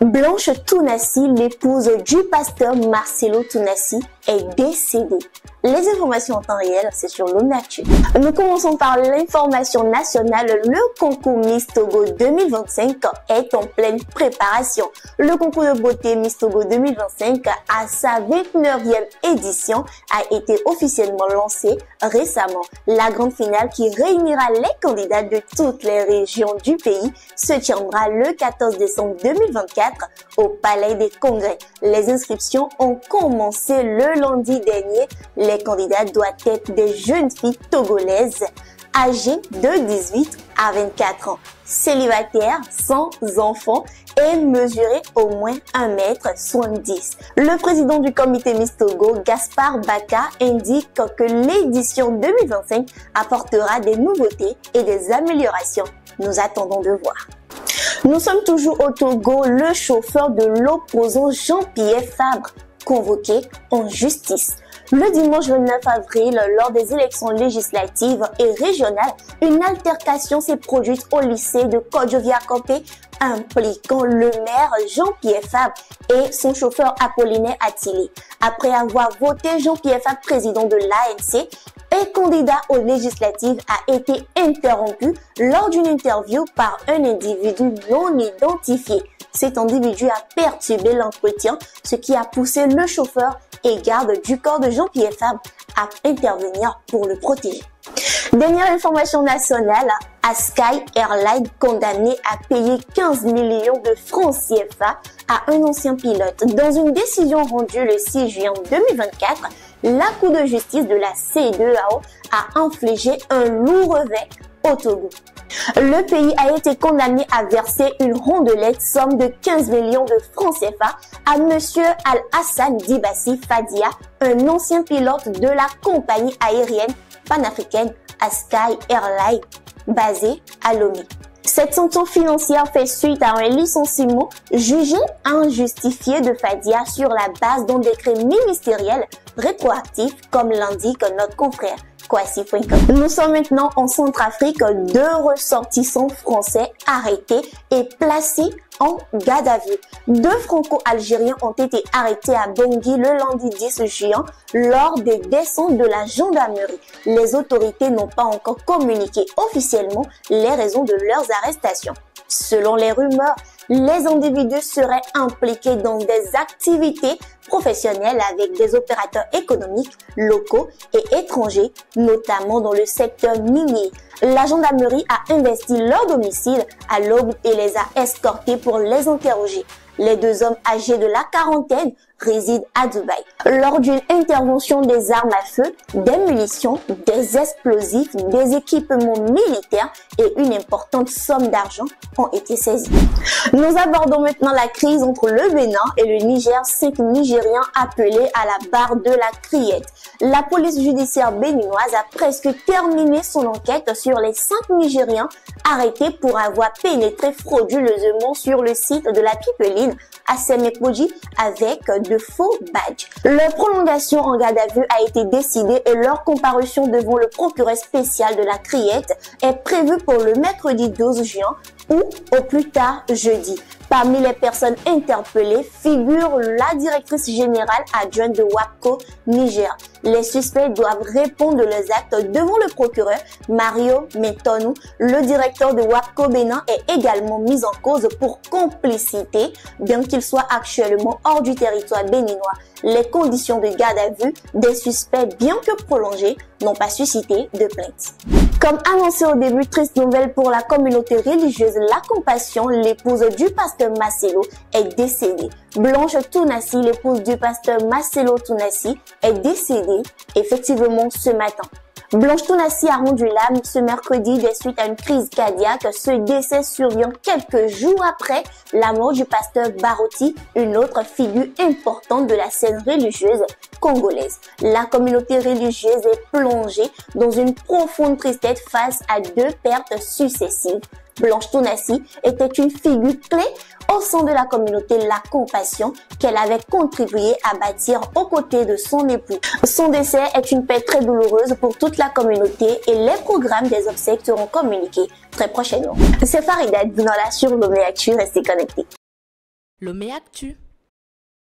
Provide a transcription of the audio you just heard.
Blanche Tounassi, l'épouse du pasteur Marcelo Tounassi, est décédée. Les informations en temps réel, c'est sur l'ONU. Nous commençons par l'information nationale. Le concours Miss Togo 2025 est en pleine préparation. Le concours de beauté Miss Togo 2025, à sa 29e édition, a été officiellement lancé récemment. La grande finale qui réunira les candidats de toutes les régions du pays se tiendra le 14 décembre 2024 au Palais des Congrès. Les inscriptions ont commencé le lundi dernier. Les candidats doivent être des jeunes filles togolaises âgées de 18 à 24 ans, célibataires, sans enfants et mesurer au moins 1,70 m. Le président du comité Miss Togo, Gaspard Baka, indique que l'édition 2025 apportera des nouveautés et des améliorations. Nous attendons de voir. Nous sommes toujours au Togo. Le chauffeur de l'opposant Jean-Pierre Fabre, convoqué en justice. Le dimanche 29 avril, lors des élections législatives et régionales, une altercation s'est produite au lycée de Kodjoviakopé impliquant le maire Jean-Pierre Fabre et son chauffeur Apollinaire Attilé. Après avoir voté Jean-Pierre Fabre président de l'ANC et candidat aux législatives, a été interrompu lors d'une interview par un individu non identifié. Cet individu a perturbé l'entretien, ce qui a poussé le chauffeur et garde du corps de Jean-Pierre Fabre à intervenir pour le protéger. Dernière information nationale, Sky Airlines condamné à payer 15 millions de francs CFA à un ancien pilote. Dans une décision rendue le 6 juin 2024, la Cour de justice de la CEDEAO a infligé un lourd revers au Togo. Le pays a été condamné à verser une rondelette somme de 15 millions de francs CFA à Monsieur Al-Hassan Dibassi Fadia, un ancien pilote de la compagnie aérienne panafricaine Sky Airlines basée à Lomé. Cette sanction financière fait suite à un licenciement jugé injustifié de Fadia sur la base d'un décret ministériel rétroactif, comme l'indique notre confrère Kwasi.com. Nous sommes maintenant en Centrafrique. 2 ressortissants français arrêtés et placés en garde à vue. 2 franco-algériens ont été arrêtés à Bangui le lundi 10 juin lors des descentes de la gendarmerie. Les autorités n'ont pas encore communiqué officiellement les raisons de leurs arrestations. Selon les rumeurs, les individus seraient impliqués dans des activités professionnelles avec des opérateurs économiques locaux et étrangers, notamment dans le secteur minier. La gendarmerie a investi leur domicile à l'aube et les a escortés pour les interroger. Les 2 hommes âgés de la quarantaine résident à Dubaï. Lors d'une intervention, des armes à feu, des munitions, des explosifs, des équipements militaires et une importante somme d'argent ont été saisis. Nous abordons maintenant la crise entre le Bénin et le Niger. 5 Nigériens appelés à la barre de la criette. La police judiciaire béninoise a presque terminé son enquête sur les 5 Nigériens arrêtés pour avoir pénétré frauduleusement sur le site de la Pipeline à Semekoji avec de faux badges. Leur prolongation en garde à vue a été décidée et leur comparution devant le procureur spécial de la Criette est prévue pour le mercredi 12 juin ou au plus tard jeudi. Parmi les personnes interpellées figure la directrice générale adjointe de WAPCO Niger. Les suspects doivent répondre de leurs actes devant le procureur Mario Metonu. Le directeur de WAPCO Bénin est également mis en cause pour complicité, bien qu'il soit actuellement hors du territoire béninois. Les conditions de garde à vue des suspects, bien que prolongées, n'ont pas suscité de plainte. Comme annoncé au début, triste nouvelle pour la communauté religieuse La Compassion, l'épouse du pasteur Marcelo est décédée. Blanche Tounassi, l'épouse du pasteur Marcelo Tounassi, est décédée effectivement ce matin. Blanche Tounassi a rendu l'âme ce mercredi des suites à une crise cardiaque. Ce décès survient quelques jours après la mort du pasteur Barotti, une autre figure importante de la scène religieuse congolaise. La communauté religieuse est plongée dans une profonde tristesse face à 2 pertes successives. Blanche Tounassi était une figure clé au sein de la communauté La Compassion qu'elle avait contribué à bâtir aux côtés de son époux. Son décès est une perte très douloureuse pour toute la communauté et les programmes des obsèques seront communiqués très prochainement. C'est Farida Dinala sur l'ONU Actu, restez connectés. Lomé Actu.